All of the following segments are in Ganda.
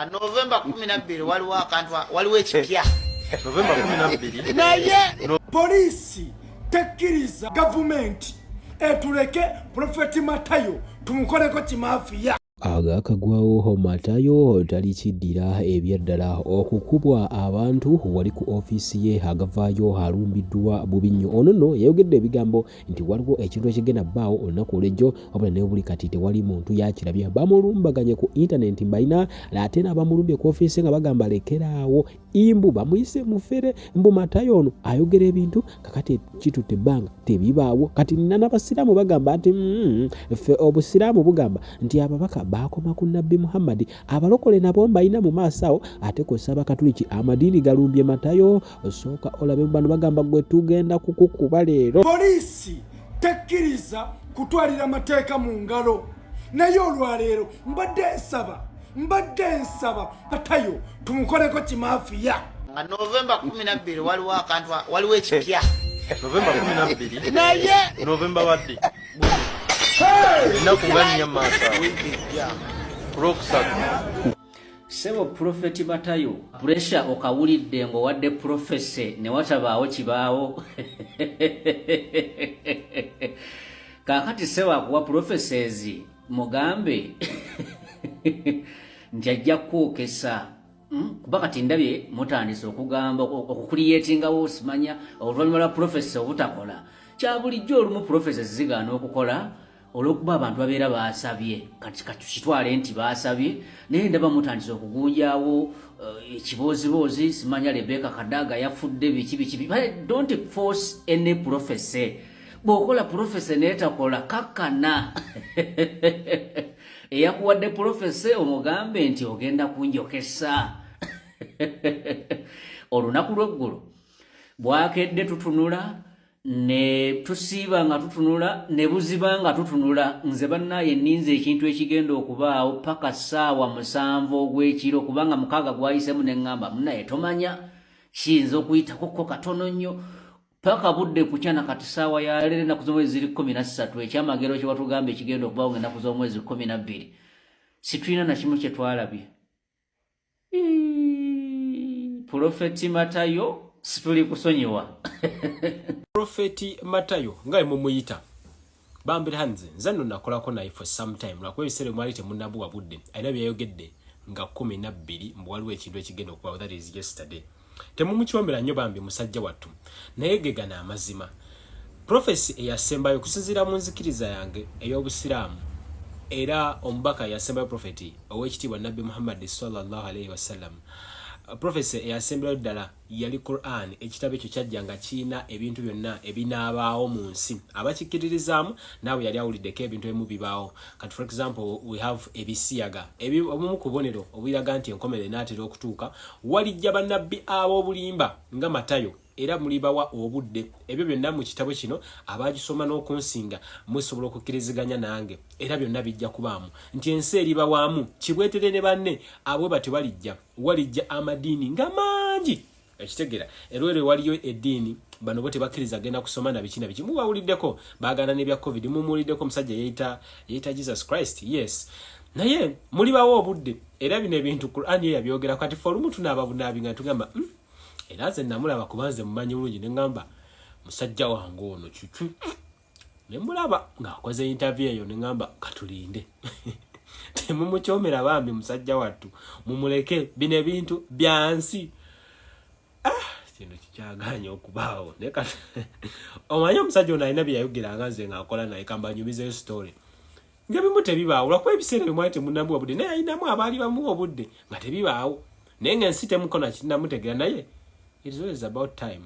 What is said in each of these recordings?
November 12 waliwo akantu waliwo ekipya. November 12 naye polisi tekkiriza gavumenti etuleke Prophet Matayo tumukoleko kimafiya. Agakagwawo Matayo tali kiddira ebyaddala okukubwa abantu wali ku ofiisi ye agavaayo alumbiddwa bubi nnyo. Ono nno yayogedde ebigambo nti waliwo ekintu ekigenda bbaawo olunaku olw'ejjo wabula naye buli kati tewali muntu yakirabye. Bamulumbaganye ku intaneti mbayina ate n'abamulumbye ku ofiisi nga bagamba lekeraawo imbu bamuyise mufere mbu Matayo ono ayogera ebintu kakati kitutte ebbanga tebibaawo. Kati nina n'abasiraamu bagamba nti ffe obusiraamu bugamba nti ababaka bakoma ku Nabbi Muhammad, abalokole nabo mbayina mu maaso awo ate kw'ossa Abakatuliki amadini galumbye Matayo. Osooka olabe bano bagamba gwe tugenda kukukuba leero. Polisi tekkiriza kutwalira amateeka mu ngalo, naye olwaleero mbadde nsaba Matayo tumukoleko kimafiya. November 12 waliwo akantu waliwo ekipya. November 12 naye November wadde nakunganya maaso Sebo Prophet Matayo pressure okawulidde ngo wadde profese ne watabaawo kibaawo. Kakati sewa akuwa prophecies mugambe nti ajja kwokesa kuba kati ndabye mutandise okugamba okukuliyetingawo osimanya oluvannyuma lwa prophecy obutakola kya bulijjo olumu prophecies zigaana okukola olw'okuba abantu babeera baasabye kati kitwale nti baasabye naye ndaba mutandise okugunjaawo ekibooziboozi simanya Rebecca Kadaga yafudde biki don't force any prophecy. Bw'okola prophecy n'etakola kakkana eyakuwadde prophecy omugambe nti ogenda kunjokesa. Olunaku lw'eggulo bwakedde tutunula ne tusiiba nga tutunula ne buziba nga tutunula nze bannaye nninze ekintu ekigenda okubaawo paka ssaawa 7 ogw'ekiro kubanga 6 gwayisemu ne ŋŋamba munnaye tomanya kiyinza okuyitako katono nnyo paka budde kukyana kati ssaawa ya leero ennaku z'omwezi 13 ekyamagero kye watugamba ekigenda okubaawo ng'ennaku z'omwezi 12 situlina na kimu kye twalabye. Prophet Matayo situli kusonyiwa. Prophet Matayo nga mumuyita bambira hanze nzanno nakolako naye for some time lwakuba ebiseera mwali temunnabuwa budde alina byayogedde nga 12 mbu waliwo ekintu ekigenda okuba that is yesterday. Temumukyomera nnyo bambi musajja wattu naye gegana amazima. Prophecy eyasembayo okusinziira mu nzikiriza yange ey'obusiraamu era omubaka yasembayo prophet ow'ekitiibwa Nabbi Muhammad sallallahu alayhi wasallam. Prophecy eyasembayo ddala yali Quran, ekitabo ekyo kyajjanga kiina ebintu byonna ebinaabaawo mu nsi abakikiririzaamu naawe yali awuliddeko ebintu ebimu bibaawo. Kati for example we have ebisiyaga obumu ku bubonero obiraga nti enkomere enaatera okutuuka walijja bannabbi ab'obulimba nga Matayo era mulibawa obudde. Ebyo byonna mu kitabo kino abagisoma n'okunsinga musobola okukkiriziganya nange era byonna bijja kubaamu nti ensi eribawaamu kibwetere ne banne abwe batewalijja walijja amadiini nga mangi ekitegera erwere waliyo eddiini bano bote bakkiriza agenda kusoma na biki mubawuliddeko baagana n'ebya covid mumuwuliddeko omusajja yeeyita Jesus Christ yes naye mulibawo obudde era bino ebintu Quran yabyogera kati ffe olumu tunaababunaabi nga tugamba era nze namulaba kubanze mumanyi bulungi ne ngamba musajja wange ono cucu ne mulaba ng'akoze interview eyo ne ngamba katulinde temumukyomera bambi musajja wattu mumuleke bino ebintu byansi kino kikyaganya okubaawo neka omanyi omusajja ono alina byeyayogeranga nze ng'akola naye kamba nyumizeyo story ng'ebimu tebibaawo lwakuba ebiseera bimwali temunnamuwa budde naye alinamu abaali bamuwa obudde nga tebibaawo naye ng'ensi temukona kinnamutegera naye it is always about time.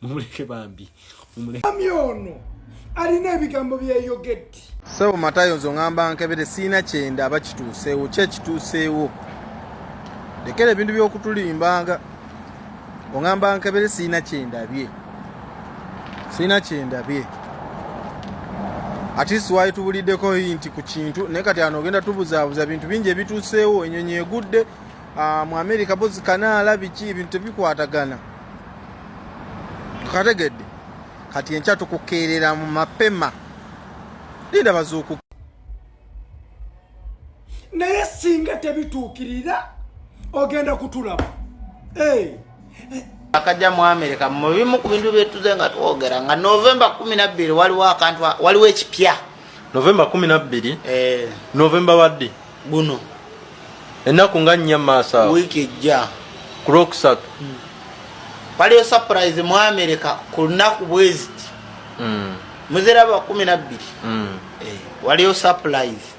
Mumuleke bambi mumuleke Amyono alina ebigambo byeyogedde. Sebo Matayo nzo ngamba nkebere sina kyenda abakituuseewo kyekituuseewo lekera ebintu by'okutulimbanga ongamba nkebere sina kyenda bye ati siwayi tubuliddeko nti ku kintu naye kati ano ogenda tubuzaabuza bintu bingi ebituuseewo ennyonyi egudde mu America bozi kanaala biki ebintu tebikwatagana kategedde kati enkya tukukeerera mu mapema linda bazuuku naye singa tebituukirira ogenda kutulaba. Akajja mu America mu bimu ku bintu byetuze nga twogera nga November 12 waliwo ekipya. November 12 November wadde buno ennaku nga nnya maaso wiki ejja ku Lwokusatu waliwo surprise mu America ku lunaku bweziti muziraba 12 waliwo surprise.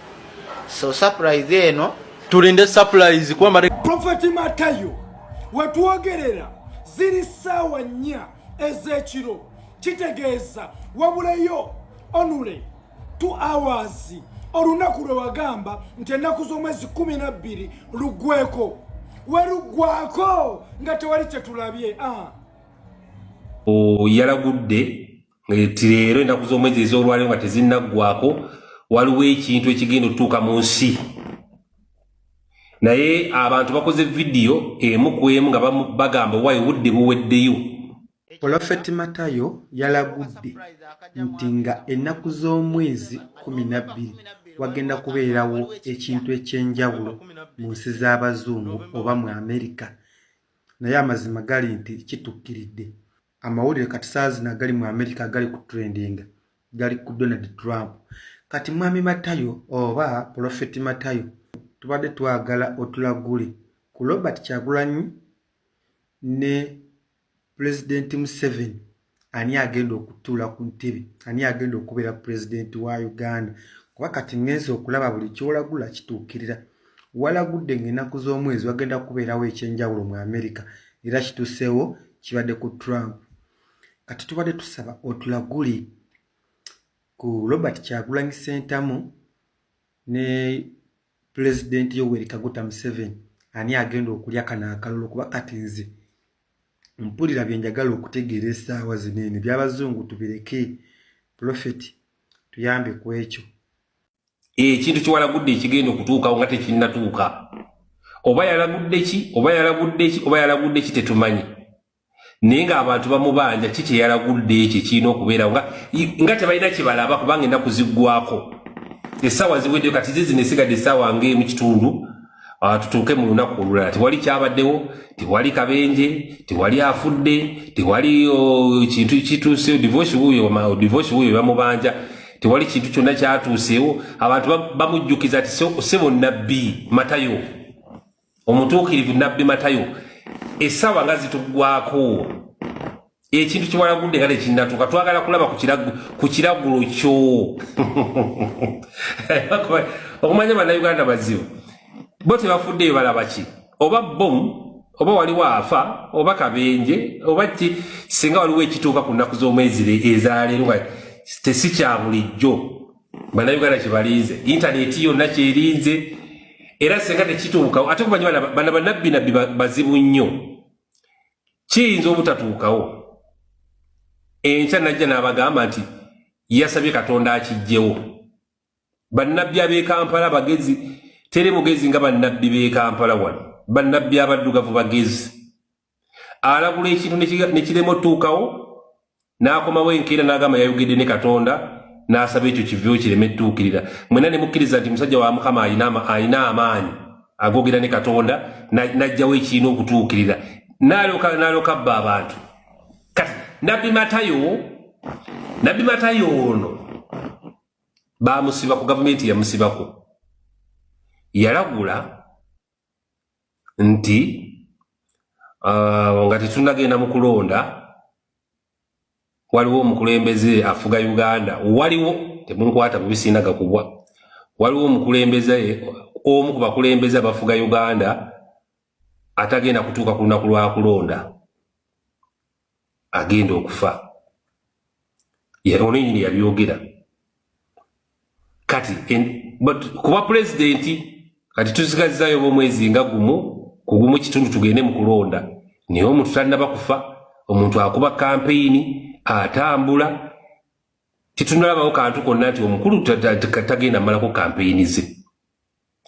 So surprise eno tulinde surprise kwa Prophet Matayo wetwogerera ziri ssaawa 4 ez'ekiro kitegeeza wabulayo onule 2 hours olunaku lwe wagamba nti ennaku z'omwezi 12 luggweko weruggwako nga tewali kyetulabye. Yalagudde nti leero ennaku z'omwezi ez'olwaleero nga tezinnaggwako waliwo ekintu ekigenda okutuuka mu nsi. Naye abantu bakoze video emu ku emu nga bagamba wayi obudde buweddeyo. Prophet Matayo yalagudde nti nga ennaku z'omwezi 12 wagenda kubeerawo ekintu ekyenjawulo mu nsi z'abazungu oba mu Amerika. Naye amazima gali nti kitukkiridde. Amawulire kati saazi nagali mu Amerika gali ku trending gali ku Donald Trump. Kati mwami Matayo oba Prophet Matayo tubadde twagala otulagule ku Robert Kyagulanyi ne President Museveni ani agenda okutuula ku ntebe, ani agenda okubeera president wa Uganda. Kuba kati ngenze okulaba buli kyolagula kituukirira. Walagudde ng'ennaku z'omwezi wagenda kubeerawo ekyenjawulo mu Amerika era kituuseewo kibadde ku Trump. Kati tubadde tusaba otulagule ku Robert Kyagulanyi Ssentamu ne President Yoweri Kaguta Museveni ani agenda okulya kano akalulu. Kuba kati nze mpulira byenjagala okutegeera essaawa zinene by'abazungu tubireke. Prophet tuyambe ku ekyo. Ekintu kiwalagudde ekigenda okutuukawo nga tekinnatuuka. Oba yalagudde ki oba yalagudde ki oba yalagudde ki tetumanyi. Naye ng'abantu bamubanja kiki yalagudde ekyo kirina okubeerawo nga tebalina kibalaba kubanga ennaku ziggwako. Essaawa ziweddeyo kati zizino esigadde essaawa ng'emu kitundu tutuuke mu lunaku olulala. Tewali kyabaddewo, tewali kabenje, tewali afudde, tewali kintu kituuseewo, divorce wuuyo bamubanja, tewali kintu kyonna kyatuuseewo. Abantu bamujjukiza ati sebo nabbi Matayo, omutuukirivu nabbi Matayo. Essaawa nga zituggwako. Ekintu kiwalagudde nga tekinnatuuka. Twagala kulaba ku kiragulo kyo. Okumanya bannayuganda bazibu. Bo tebafuddeyo balaba ki? Oba bomu, oba waliwo afa, oba kabenje, oba ki singa waliwo ekituuka ku nnaku z'omwezi ezaleero nga tesi kya bulijjo. Bannayuganda kibalinze. Intaneti yonna kyerinze. Era singa tekituukawo. Ate kumanyi bana bannabbi bazibu nnyo. Kiyinza obutatuukawo. Enkya najja n'abagamba nti yasabye Katonda akijjewo. Bannabbi ab'e Kampala bagezi, tere mugezi nga bannabbi b'e Kampala wano. Bannabbi abaddugavu bagezi. Alagula ekintu ne kirema otuukawo, n'akomawo enkeera n'agamba yayogedde ne Katonda, n'asaba ekyo kiveewo kireme ttuukirira. Mwena ne mukkiriza nti musajja wa Mukama alina amaanyi agogera ne Katonda, n'ajjawo ekirina okutuukirira. N'aloka bba abantu. Kati Nabbi Matayo ono bamusiba ku gavumenti yamusibako. Yalagula nti nga tetunagenda mu kulonda, waliwo omukulembeze afuga Uganda, waliwo temunkwata mu bisinaga kubwa, waliwo omukulembeze omu ku bakulembeze abafuga Uganda atagenda kutuuka ku lunaku lwa kulonda, agenda okufa. Ono nyini yabyogera. Kati kuba pulezidenti kati tusigazizaayo omwezi nga gumu kitundu tugende mu kulonda, naye omuntu tannaba kufa, omuntu akuba kampeyini atambula, tetunalabawo kantu konna nti omukulu tagenda malako kampeyini ze.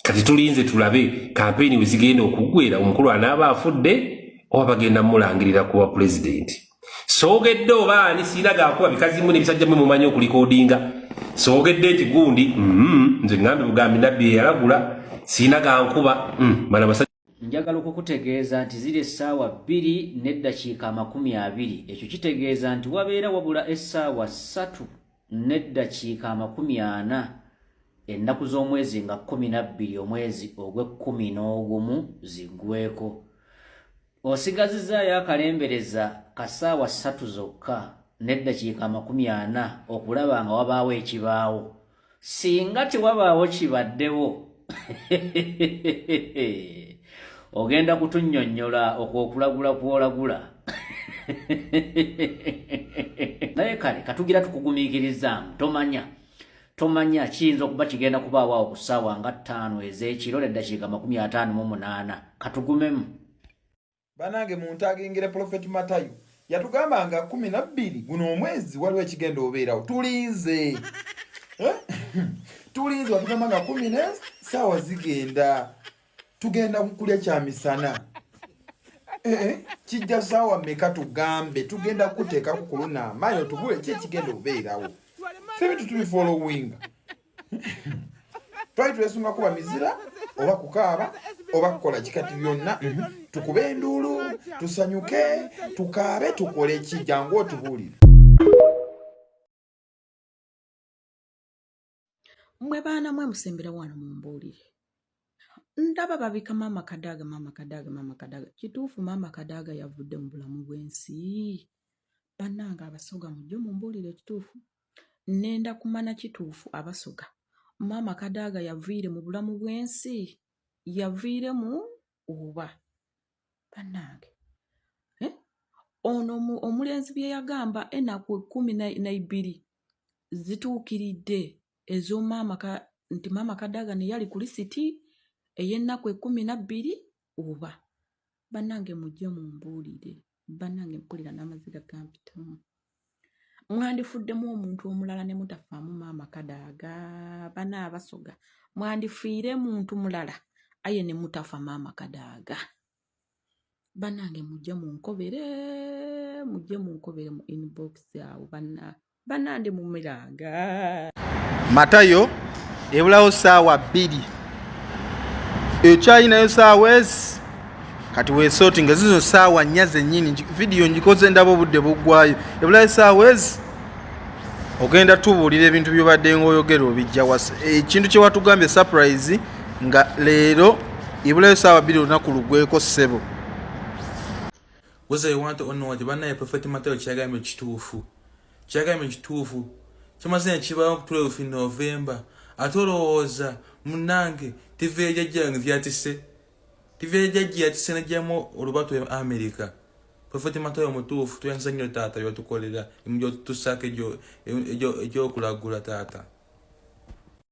Kati tulinze tulabe kampeyini we zigenda okuggwera, omukulu anaaba afudde oba bagenda mulangirira kuba pulezidenti. Soogedde oba ani siina gakuba bikazimu n'ebisajja mwe mumanyi okulikoodinga. Soogedde nti gundi nze ngambe bugambi Nabbi yalagula sina gankuba bana basajja njagala okukutegeeza nti ziri essaawa 2 n'eddakiika 20 ekyo kitegeeza nti wabeera wabula essaawa 3 n'eddakiika 40 ennaku z'omwezi nga 12 omwezi ogw'e11 ziggweko. Osigazizaayo akalembereza kasaawa 3 zokka n'eddakiika 40 okulaba nga wabaawo ekibaawo. Singa tewabaawo kibaddewo ogenda kutunnyonnyola okwokulagula kwolagula. Naye kale katugira tukugumiikiriza tomanya kiyinza okuba kigenda kubaawo awo ku ssaawa nga 5 ez'ekiro n'eddakiika 58 katugumemu. Banange muntu agengere Prophet Matayo yatugamba nga 12 guno omwezi waliwo ekigenda obeerawo tulinze tulinze watugamba nga 10 ssaawa zigenda tugenda kulya kyamisana kijja ssaawa mmeka tugambe tugenda kuteeka ku kuluna mayo tubule ki ekigenda obeerawo febintu tubifollowinga twali twesunga kuba mizira oba kukaaba oba kukola kikati byonna tukube enduulu tusanyuke tukaabe tukole kijangu otubuulire. Mwe baana mwe musembera wano mumbuulire. Ndaba babika Mama Kadaga. Kituufu Mama Kadaga yavudde mu bulamu bw'ensi. Bannange abasoga mujjo mumbuulire ekituufu. Nenda kumana kituufu abasoga. Mama Kadaga yaviire mu bulamu bw'ensi. Yaviiremu oba. Bannange. Ono omulenzi bye yagamba ennaku 12 zituukiridde ez'omama nti Mama Kadaga ne yali ku lisiti ey'ennaku 12 oba. Bannange mujje mumbuulire. Bannange mpulira n'amaziga gampitamu. Mwandifuddemu omuntu omulala ne mutafaamu Mama Kadaga. Bana abasoga mwandifiire muntu mulala aye ne mutafa Mama Kadaga. Bannange mujje munkobere mu inbox awo bannande mumiraga. Matayo ebulawo ssaawa 2 ekyayinayo ssaawa ezi kati weesootinga zizo ssaawa 4 zennyini vidiyo ngikoze ndaba obudde buggwayo ebulayo ssaawa ezi ogenda tubuulira ebintu byobadde ng'oyogera obijja wasa ekintu kye watugambye surprise nga leero ebulayo ssaawa 2 olunaku lugweko ssebo. Whether you want to or not, banaye Prophet Matayo kyagambye kituufu kyamaze kibaawo ku 12 November ate olowooza munnange TV ejajjange yatise nejjamu olubatu e America. Prophet Matayo mutuufu tuyanza nnyo taata byatukolera emujjo tusaako egyokulagula taata.